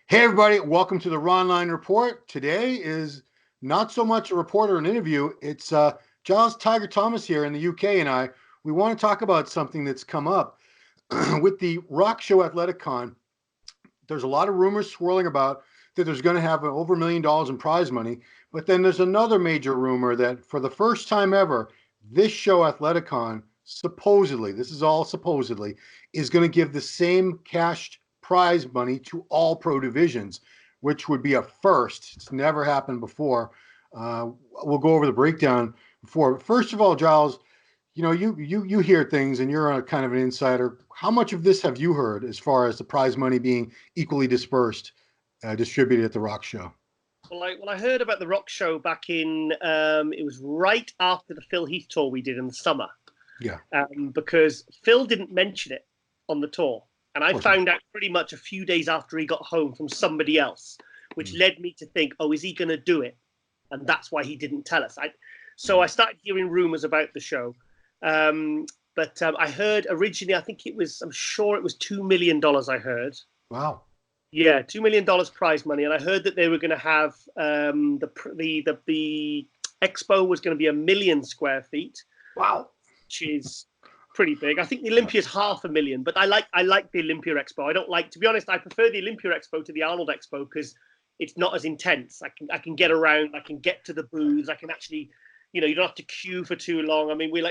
Hey, everybody, welcome to the Ronline Report. Today is not so much a report or an interview. It's Giles Tiger Thomas here in the UK, and I. We want to talk about something that's come up with the Rock Show Athleticon. There's a lot of rumors swirling about that there's going to have over $1 million in prize money, but then there's another major rumor that for the first time ever, this show Athleticon supposedly, this is all supposedly, is going to give the same cash prize money to all pro divisions, which would be a first. It's never happened before. We'll go over the breakdown before. First of all, Giles, you hear things and you're a kind of an insider. How much of this have you heard as far as the prize money being equally dispersed, distributed at the Rock Show? Well, I heard about the Rock Show back in, it was right after the Phil Heath tour we did in the summer. Yeah. Because Phil didn't mention it on the tour. And I found out pretty much a few days after he got home from somebody else, which led me to think, oh, is he going to do it? And that's why he didn't tell us. So I started hearing rumors about the show. But I heard originally, I'm sure it was $2 million I heard. Wow. Yeah, $2 million prize money. And I heard that they were going to have the expo was going to be 1 million square feet. Wow. Which is pretty big. I think the Olympia is 500,000, but I like the Olympia Expo. I don't like, to be honest, I prefer the Olympia Expo to the Arnold Expo because it's not as intense. I can get around, I can get to the booths, I can actually, you don't have to queue for too long. I mean, when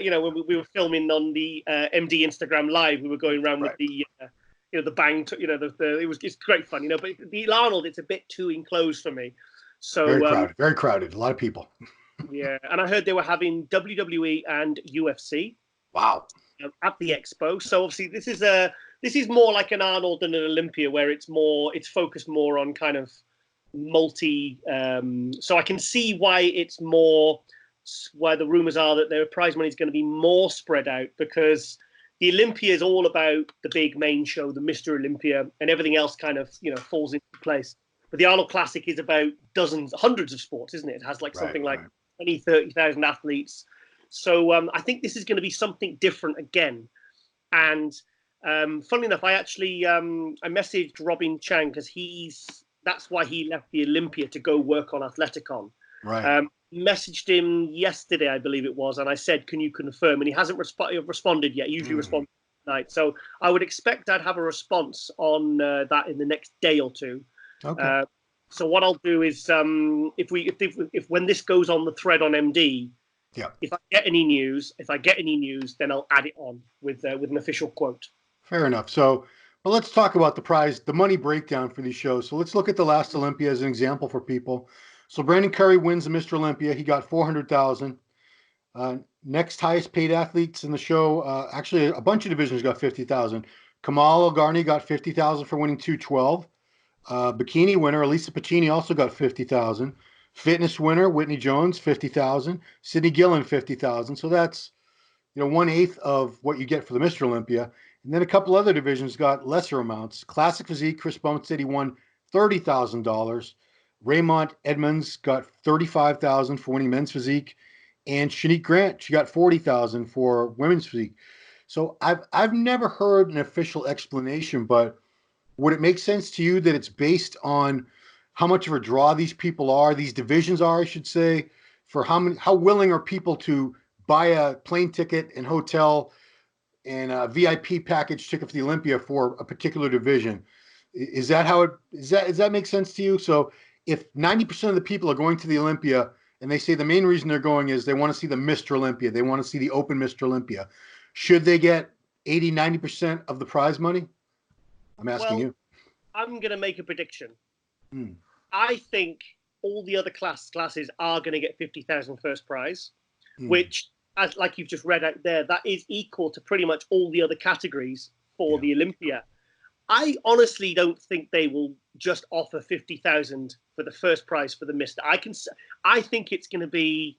we were filming on the MD Instagram Live, we were going around with the the bang, it's great fun, but the Arnold, it's a bit too enclosed for me. So very crowded, a lot of people. Yeah, and I heard they were having WWE and UFC. Wow. At the expo. So obviously this is more like an Arnold than an Olympia, where it's focused more on kind of multi. So I can see why the rumors are that their prize money is going to be more spread out, because the Olympia is all about the big main show, the Mr. Olympia, and everything else kind of falls into place. But the Arnold Classic is about hundreds of sports, isn't it? It has like 20,000-30,000 athletes. So I think this is going to be something different again. And funnily enough, I messaged Robin Chang because that's why he left the Olympia to go work on Athleticon. Right. Messaged him yesterday, I believe it was, and I said, "Can you confirm?" And he hasn't responded yet. Usually responds tonight. So I would expect I'd have a response on that in the next day or two. Okay. So what I'll do is, if when this goes on the thread on MD. Yeah. If I get any news, then I'll add it on with an official quote. Fair enough. So, but let's talk about the money breakdown for these shows. So let's look at the last Olympia as an example for people. So Brandon Curry wins the Mr. Olympia. He got $400,000. Next highest paid athletes in the show, actually a bunch of divisions got $50,000. Kamal Elgarni got $50,000 for winning 212. Bikini winner Elisa Pacini also got $50,000. Fitness winner Whitney Jones, $50,000. Sydney Gillen, $50,000. So that's 1/8 of what you get for the Mr. Olympia. And then a couple other divisions got lesser amounts. Classic Physique, Chris Bumstead, he won $30,000. Raymond Edmonds got $35,000 for winning men's physique, and Shanique Grant, she got $40,000 for women's physique. So I've never heard an official explanation, but would it make sense to you that it's based on how much of a draw these people are, these divisions are, I should say, for how willing are people to buy a plane ticket and hotel and a VIP package ticket for the Olympia for a particular division? Is that how does that make sense to you? So if 90% of the people are going to the Olympia and they say the main reason they're going is they want to see the Mr. Olympia, they want to see the Open Mr. Olympia, should they get 80-90% of the prize money? I'm asking you. I'm going to make a prediction. I think all the other classes are going to get 50,000 first prize, which, like you've just read out there, that is equal to pretty much all the other categories for the Olympia. I honestly don't think they will just offer 50,000 for the first prize for the Mr. I think it's going to be.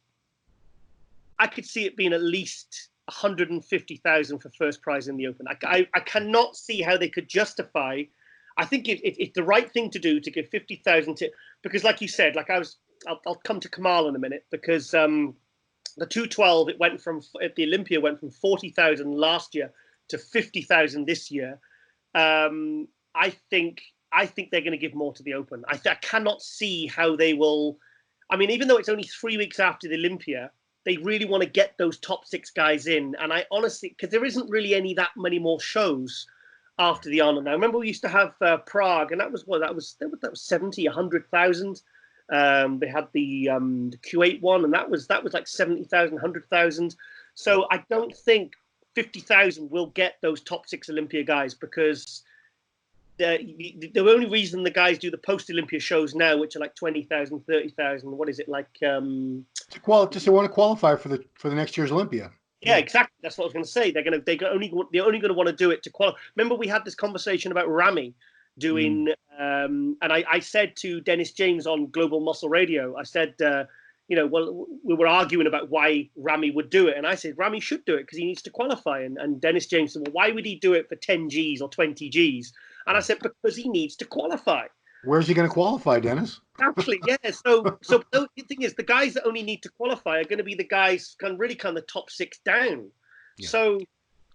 I could see it being at least 150,000 for first prize in the Open. I cannot see how they could justify. I think it's the right thing to do to give 50,000 to, because like you said, I'll come to Kamal in a minute, because the 212 at the Olympia went from 40,000 last year to 50,000 this year. I think I think they're going to give more to the Open. I cannot see how they will. I mean, even though it's only 3 weeks after the Olympia, they really want to get those top 6 guys in. And I honestly, because there isn't really that many more shows after the Arnold. Now, remember we used to have Prague, and that was 70, 100,000. They had the Q8 one, and that was like 70,000, 100,000. So I don't think 50,000 will get those top 6 Olympia guys, because the only reason the guys do the post-Olympia shows now, which are like 20,000, 30,000, what is it like? Just they want to qualify for the next year's Olympia. Yeah, exactly. That's what I was going to say. They're only going to want to do it to qualify. Remember, we had this conversation about Ramy doing, and I said to Dennis James on Global Muscle Radio, I said, well, we were arguing about why Ramy would do it, and I said Ramy should do it because he needs to qualify. And Dennis James said, well, why would he do it for 10 Gs or 20 Gs? And I said, because he needs to qualify. Where's he going to qualify, Dennis? Exactly, yeah. So the thing is, the guys that only need to qualify are going to be the guys really kind of top 6 down. Yeah. So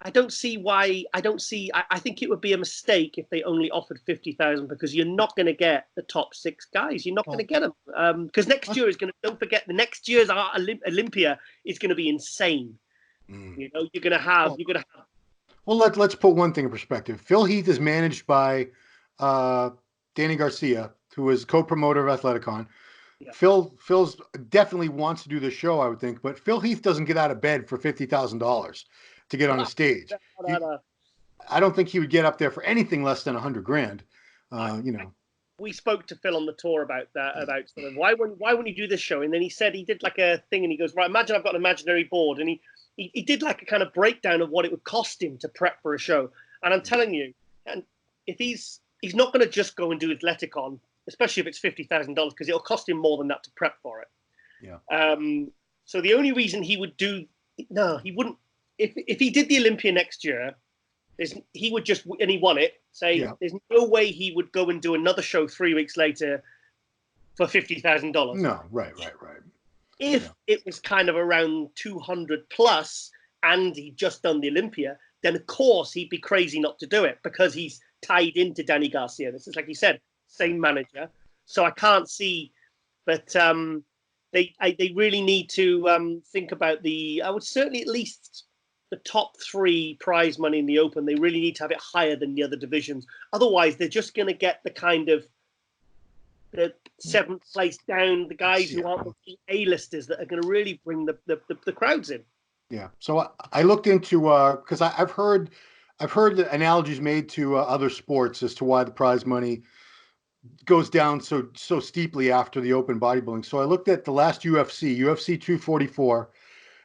I don't see why. I think it would be a mistake if they only offered 50,000, because you're not going to get the top 6 guys. You're not going to get them, because next year is going to. Don't forget, the next year's Olympia is going to be insane. You're going to have. Well, let's put one thing in perspective. Phil Heath is managed by Danny Garcia, who is co-promoter of Athleticon. Yeah. Phil's definitely wants to do this show, I would think, but Phil Heath doesn't get out of bed for $50,000 to get on a stage. I don't think he would get up there for anything less than $100,000. We spoke to Phil on the tour about that, about sort of why wouldn't you do this show? And then he said he did like a thing, and he goes, right, imagine I've got an imaginary board, and he did like a kind of breakdown of what it would cost him to prep for a show. And I'm telling you, and if he's not going to just go and do Athleticon, especially if it's $50,000, because it'll cost him more than that to prep for it. Yeah. So the only reason he wouldn't. If he did the Olympia next year, he would just, and he won it. There's no way he would go and do another show 3 weeks later for $50,000. No, right. If it was kind of around 200 plus, and he'd just done the Olympia, then of course he'd be crazy not to do it, because he's tied into Danny Garcia. This is, like you said, same manager. So I can't see, but they really need to think about I would certainly at least the top 3 prize money in the Open. They really need to have it higher than the other divisions. Otherwise, they're just going to get the kind of the 7th place down, the guys who aren't the A-listers that are going to really bring the crowds in. Yeah. So I looked into because I've heard the analogies made to other sports as to why the prize money goes down so steeply after the Open bodybuilding. So I looked at the last UFC 244.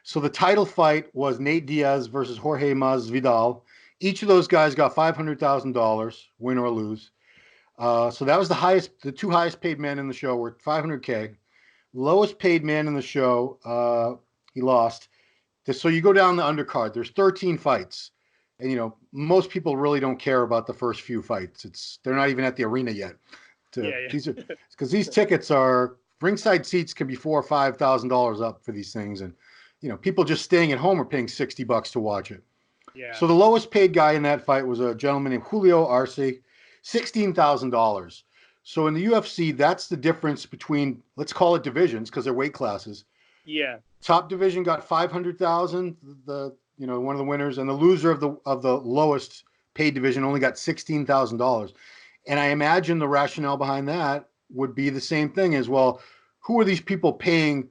So the title fight was Nate Diaz versus Jorge Masvidal. Each of those guys got $500,000, win or lose. So that was the 2 highest paid men in the show were $500K. Lowest paid man in the show, he lost. So you go down the undercard. There's 13 fights, and most people really don't care about the first few fights. They're not even at the arena yet. Because these tickets are ringside seats can be $4,000 or $5,000 up for these things, and people just staying at home are paying $60 to watch it. Yeah. So the lowest paid guy in that fight was a gentleman named Julio Arce, $16,000. So in the UFC, that's the difference between, let's call it divisions, because they're weight classes. Yeah. Top division got $500,000, one of the winners, and the loser of the lowest paid division only got $16,000. And I imagine the rationale behind that would be the same thing as, well, who are these people paying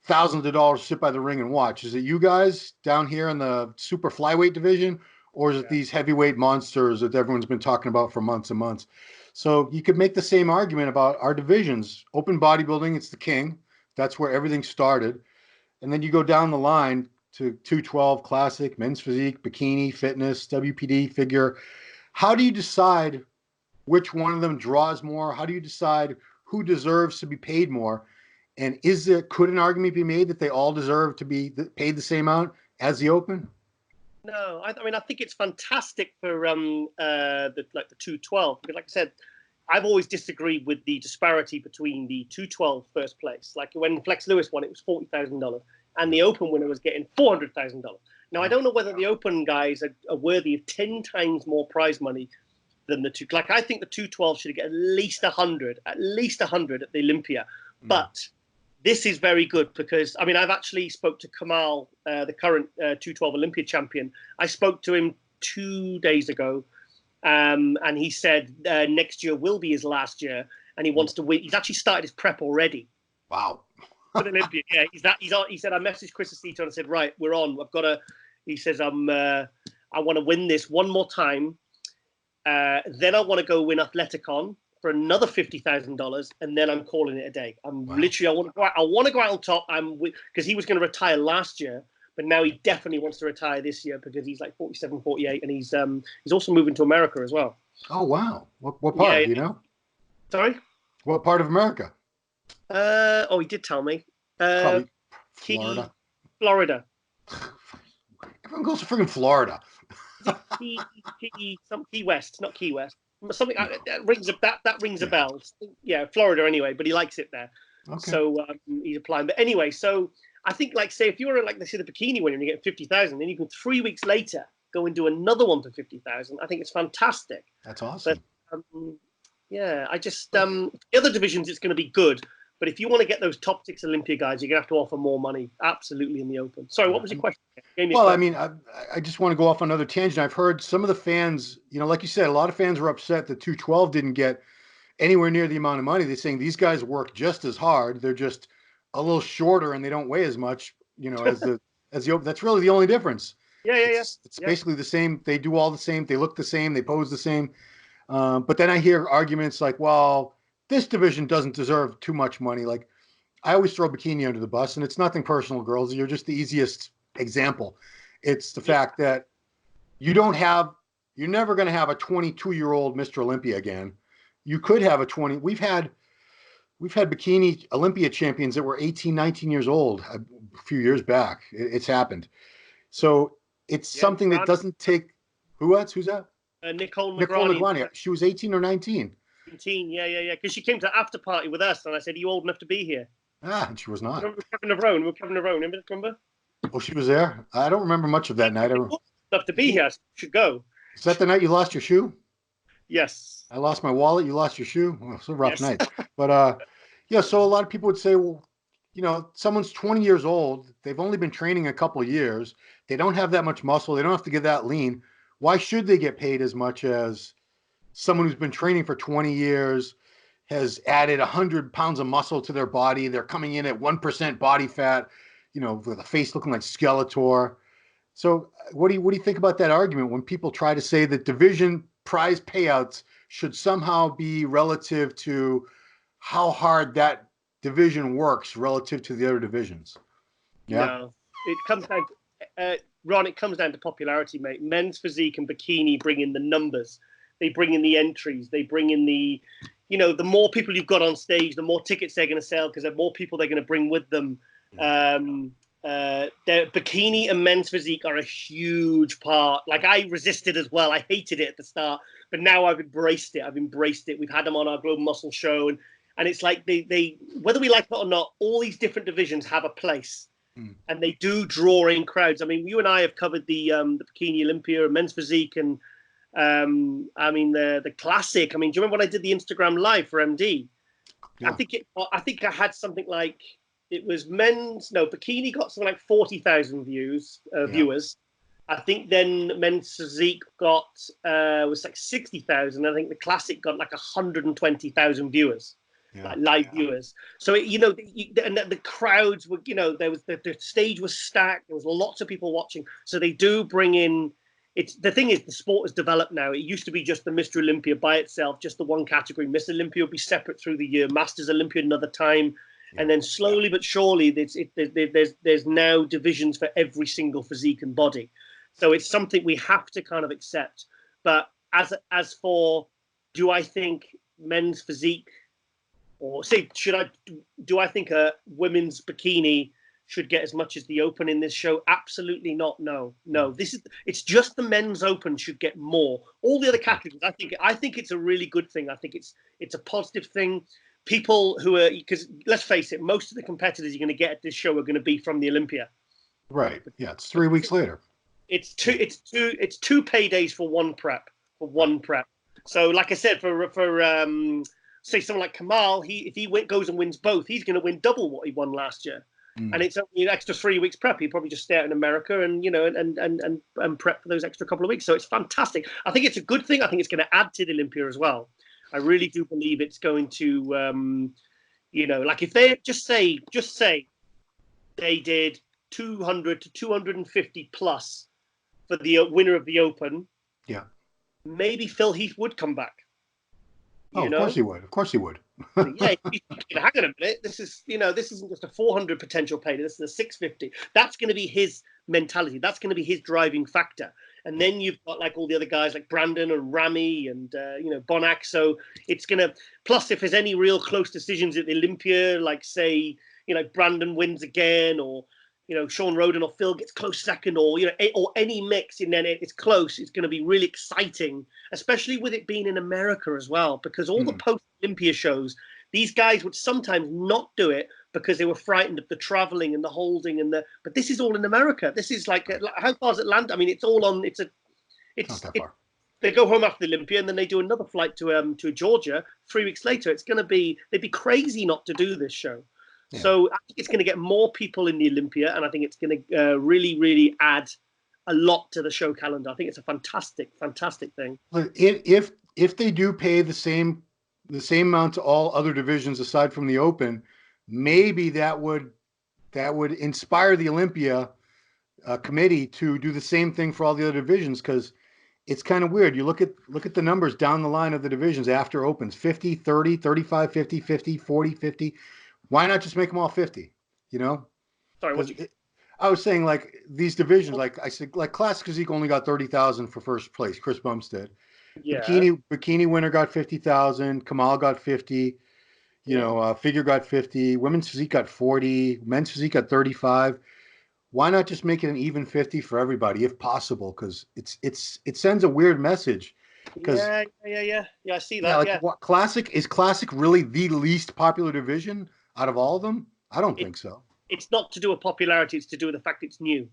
thousands of dollars to sit by the ring and watch? Is it you guys down here in the super flyweight division, or is it these heavyweight monsters that everyone's been talking about for months and months? So you could make the same argument about our divisions. Open bodybuilding, it's the king. That's where everything started. And then you go down the line to 212 classic, men's physique, bikini, fitness, WPD, figure. How do you decide which one of them draws more? How do you decide who deserves to be paid more? And could an argument be made that they all deserve to be paid the same amount as the Open? No, I mean, I think it's fantastic for the 212, because, like I said, I've always disagreed with the disparity between the 212 first place. Like when Flex Lewis won, it was $40,000, and the Open winner was getting $400,000. Now, I don't know whether the Open guys are worthy of 10 times more prize money than the two. Like I think the 212 should get at least 100 at the Olympia. But this is very good because I mean I've actually spoke to Kamal, the current 212 Olympia champion. I spoke to him 2 days ago, and he said next year will be his last year, and he wants to win. He's actually started his prep already. Wow. For the Olympia, yeah, he's on. He said I messaged Chris Aceto and I said right, we're on. I've got to. He says I want to win this one more time. Then I want to go win Athleticon for another $50,000, and then I'm calling it a day. I'm literally, I want to go out on top. Because he was going to retire last year, but now he definitely wants to retire this year because he's like 47, 48, and he's also moving to America as well. Oh wow! What part? Yeah, do you know? Sorry. What part of America? He did tell me. Probably Florida. Florida. Everyone goes to freaking Florida. Key West, not Key West. Something that rings a bell. Yeah, Florida anyway, but he likes it there. Okay. So he's applying. But anyway, so I think like say if you were like the bikini winner and you get 50,000, then you can 3 weeks later go and do another one for 50,000. I think it's fantastic. That's awesome. But yeah, I just the other divisions it's going to be good. But if you want to get those top 6 Olympia guys, you're going to have to offer more money, absolutely, in the open. Sorry, what was your question? Well, I mean, I just want to go off on another tangent. I've heard some of the fans, you know, like you said, a lot of fans were upset that 212 didn't get anywhere near the amount of money. They're saying these guys work just as hard. They're just a little shorter and they don't weigh as much, you know, as the that's really the only difference. Yeah. It's basically the same. They do all the same. They look the same. They pose the same. But then I hear arguments like, well, this division doesn't deserve too much money. Like I always throw bikini under the bus, and it's nothing personal, girls. You're just the easiest example. It's the fact that you're never going to have a 22-year-old Mr. Olympia again. You could have a 20. We've had bikini Olympia champions that were 18, 19 years old a few years back. It's happened. So it's something that doesn't take. Who's that? Nicole Negrani. She was 18 or 19. 19, yeah. Because she came to the after party with us, and I said, "Are you old enough to be here?" And she was not. Remember Kevin Nerone? Remember? Oh, she was there. I don't remember much of that night. Old enough to be here. So should go. Is that the night you lost your shoe? Yes. I lost my wallet. You lost your shoe. Well, it's a rough night. But yeah. So a lot of people would say, well, you know, someone's 20 years old. They've only been training a couple of years. They don't have that much muscle. They don't have to get that lean. Why should they get paid as much as someone who's been training for 20 years, has added 100 pounds of muscle to their body? They're coming in at 1% body fat, you know, with a face looking like Skeletor. So what do you think about that argument when people try to say that division prize payouts should somehow be relative to how hard that division works relative to the other divisions? Yeah. No, it comes down to, Ron, it comes down to popularity, mate. Men's physique and bikini bring in the numbers. They bring in the entries. They bring in the, you know, the more people you've got on stage, the more tickets they're going to sell because the more people they're going to bring with them. Their bikini and men's physique are a huge part. Like I resisted as well. I hated it at the start, but now I've embraced it. We've had them on our Global Muscle show, and it's like they whether we like it or not, all these different divisions have a place. And they do draw in crowds. I mean, you and I have covered the bikini Olympia and men's physique, and I mean the classic. I mean, do you remember when I did the Instagram live for MD? Yeah. I think I had something like it was bikini got something like 40,000 viewers. I think then men's physique got was like 60,000. I think the classic got like 120,000 viewers. Like live viewers. So you know, and the crowds were, you know, there was the stage was stacked. There was lots of people watching. So they do bring in. It's the thing is the sport has developed now. It used to be just the Mr. Olympia by itself, just the one category. Mr. Olympia would be separate through the year. Masters Olympia another time, and then slowly but surely there's now divisions for every single physique and body. So it's something we have to kind of accept. But as for, do I think men's physique? Or say, do I think a women's bikini should get as much as the Open in this show? Absolutely not. No. It's just the men's Open should get more. All the other categories, I think it's a really good thing. I think it's a positive thing. People who are, because let's face it, most of the competitors you're going to get at this show are going to be from the Olympia. Right. Yeah. It's 3 weeks later. It's two paydays for one prep. So, like I said, for say someone like Kamal, if he goes and wins both, he's going to win double what he won last year. And it's only an extra 3 weeks prep. He'd probably just stay out in America and and prep for those extra couple of weeks. So it's fantastic. I think it's a good thing. I think it's going to add to the Olympia as well. I really do believe it's going to, like if they just say they did 200 to 250 plus for the winner of the Open. Yeah. Maybe Phil Heath would come back. Of course he would. Of course he would. Yeah, hang on a minute. This isn't just a 400 potential payday. This is a 650. That's going to be his mentality. That's going to be his driving factor. And then you've got like all the other guys like Brandon and Rami and Bonac. So it's going to, plus if there's any real close decisions at the Olympia, like say Brandon wins again, or Sean Roden or Phil gets close second, or or any mix, and then it's close. It's going to be really exciting, especially with it being in America as well, because all the post-Olympia shows, these guys would sometimes not do it because they were frightened of the traveling and the holding but this is all in America. This is like how far is Atlanta? I mean, it's all on. It's not that far. They go home after the Olympia and then they do another flight to Georgia 3 weeks later. It's going to be, they'd be crazy not to do this show. Yeah. So I think it's going to get more people in the Olympia, and I think it's going to really, really add a lot to the show calendar. I think it's a fantastic, fantastic thing. If they do pay the same amount to all other divisions aside from the Open, maybe that would inspire the Olympia committee to do the same thing for all the other divisions, because it's kind of weird. You look at the numbers down the line of the divisions after Opens: 50, 30, 35, 50, 50, 40, 50. Why not just make them all 50? Sorry, I was saying, like, these divisions, like I said, like Classic Physique only got 30,000 for first place. Chris Bumstead. Yeah. Bikini winner got 50,000. Kamal got 50. Figure got 50. Women's physique got 40. Men's physique got 35. Why not just make it an even 50 for everybody, if possible? Because it sends a weird message. Yeah. I see that. Yeah, like Classic really the least popular division out of all of them? I don't think so. It's not to do with popularity. It's to do with the fact it's new.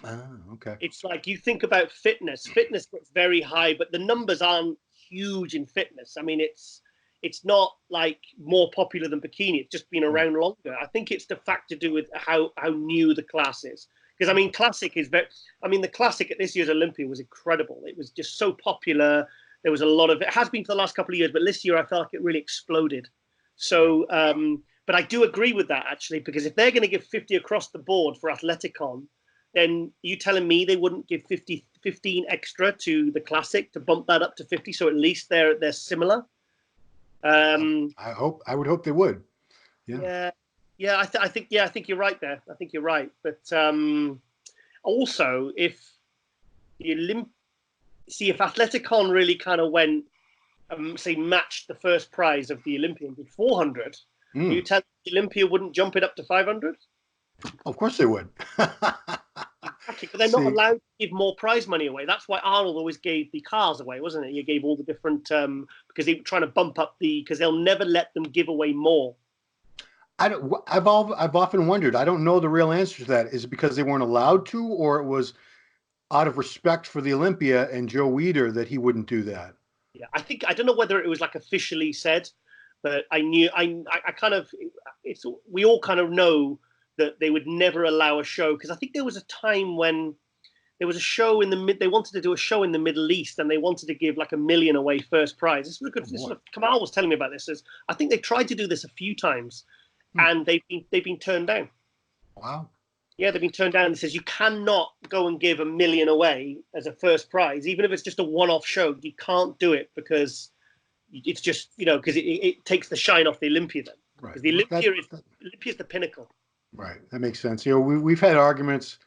Ah, okay. It's like you think about fitness. Fitness gets very high, but the numbers aren't huge in fitness. I mean, it's not like more popular than bikini. It's just been around longer. I think it's the fact to do with how new the class is. Because I mean, the classic at this year's Olympia was incredible. It was just so popular. There was a lot of it. Has been for the last couple of years, but this year I felt like it really exploded. So, but I do agree with that actually, because if they're going to give 50 across the board for Athleticon, then you telling me they wouldn't give 15 extra to the classic to bump that up to 50? So at least they're similar. I would hope they would. Yeah. I think you're right there. I think you're right. But also, if Athleticon really kind of went, say, matched the first prize of the Olympian with 400, you tell the Olympia wouldn't jump it up to 500? Of course they would. Exactly, but they're not allowed to give more prize money away. That's why Arnold always gave the cars away, wasn't it? He gave all the different because they were trying to bump up because they'll never let them give away more. I've often wondered. I don't know the real answer to that. Is it because they weren't allowed to, or it was out of respect for the Olympia and Joe Weider that he wouldn't do that? Yeah, I don't know whether it was like officially said, but we all kind of know that they would never allow a show, because I think there was a time when there was a show they wanted to do a show in the Middle East, and they wanted to give like $1 million away first prize. This was good. Kamal was telling me about this. I think they tried to do this a few times, and they've been turned down. Wow. Yeah, they've been turned down. It says you cannot go and give $1 million away as a first prize, even if it's just a one-off show. You can't do it because it's just because it takes the shine off the Olympia then. Right. Because the Olympia is the pinnacle. Right. That makes sense. We've had arguments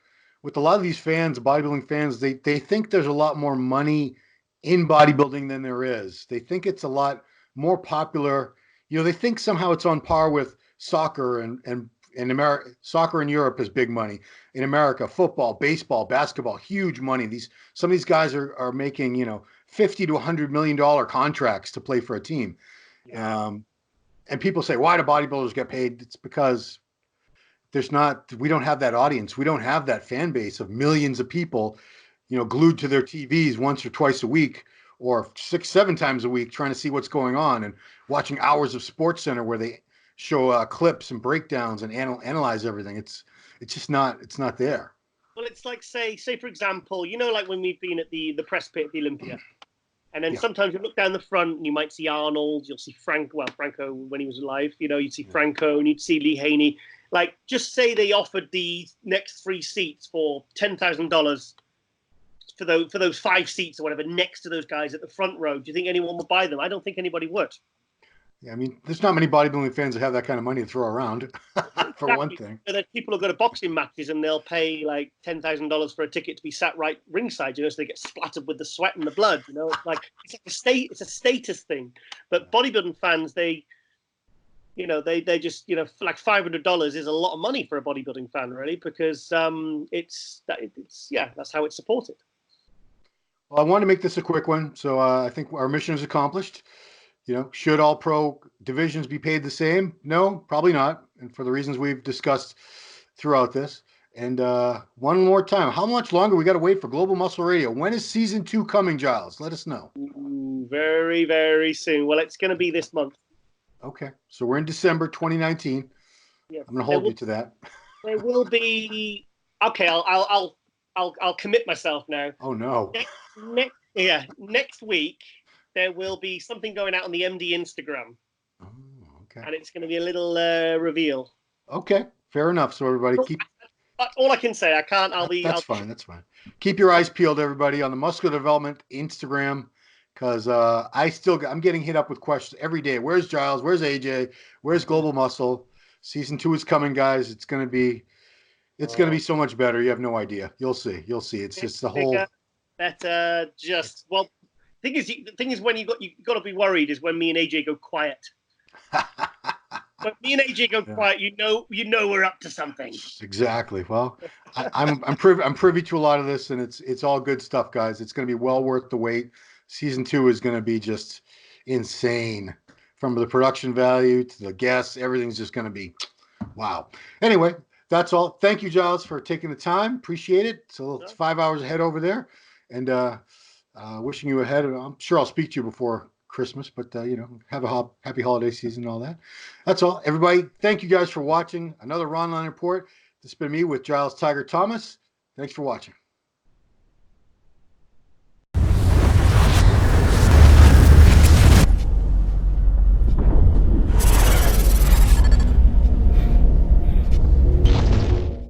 with a lot of these fans, bodybuilding fans. They think there's a lot more money in bodybuilding than there is. They think it's a lot more popular. They think somehow it's on par with soccer and in America. Soccer in Europe is big money. In America, football, baseball, basketball, huge money. Some of these guys are making, $50 to $100 million contracts to play for a team. Yeah. And people say, why do bodybuilders get paid? It's because we don't have that audience. We don't have that fan base of millions of people, glued to their TVs once or twice a week, or 6, 7 times a week trying to see what's going on and watching hours of Sports Center where they show clips and breakdowns and analyze everything. It's just not, it's not there. Well, it's like, say for example, you know, like when we've been at the press pit at the Olympia, and then sometimes you look down the front and you might see Arnold, you'll see Franco when he was alive, you know, you'd see Franco and you'd see Lee Haney. Like, just say they offered the next 3 seats for $10,000 for those 5 seats or whatever next to those guys at the front row. Do you think anyone would buy them? I don't think anybody would. Yeah, I mean, there's not many bodybuilding fans that have that kind of money to throw around, for one thing. So that people will go to boxing matches and they'll pay like $10,000 for a ticket to be sat right ringside, you know, so they get splattered with the sweat and the blood. You know, it's a status thing. But bodybuilding fans, they just, you know, like $500 is a lot of money for a bodybuilding fan, really, because that's how it's supported. Well, I want to make this a quick one, so I think our mission is accomplished. You know, should all pro divisions be paid the same? No, probably not. And for the reasons we've discussed throughout this. And one more time, how much longer we got to wait for Global Muscle Radio? When is season 2 coming, Giles? Let us know. Very, very soon. Well, it's going to be this month. Okay. So we're in December 2019. Yeah, I'm going to hold you to that. There will be. Okay, I'll commit myself now. Oh no. Next week there will be something going out on the MD Instagram. Oh, okay. And it's going to be a little reveal. Okay, fair enough. So everybody keep. All I can say, I can't. That's fine. That's fine. Keep your eyes peeled, everybody, on the Muscular Development Instagram, because I'm getting hit up with questions every day. Where's Giles? Where's AJ? Where's Global Muscle? Season 2 is coming, guys. It's going to be so much better. You have no idea. You'll see. It's just the whole. Better. Well. The thing is, when you got to be worried is when me and AJ go quiet. When me and AJ go quiet, you know we're up to something. Exactly. Well, I'm privy to a lot of this, and it's all good stuff, guys. It's going to be well worth the wait. Season 2 is going to be just insane, from the production value to the guests. Everything's just going to be wow. Anyway, that's all. Thank you, Giles, for taking the time. Appreciate it. So it's 5 hours ahead over there, and wishing you ahead. I'm sure I'll speak to you before Christmas, but have a happy holiday season and all that. That's all. Everybody, thank you guys for watching another Ronline Report. This has been me with Giles Tiger Thomas. Thanks for watching.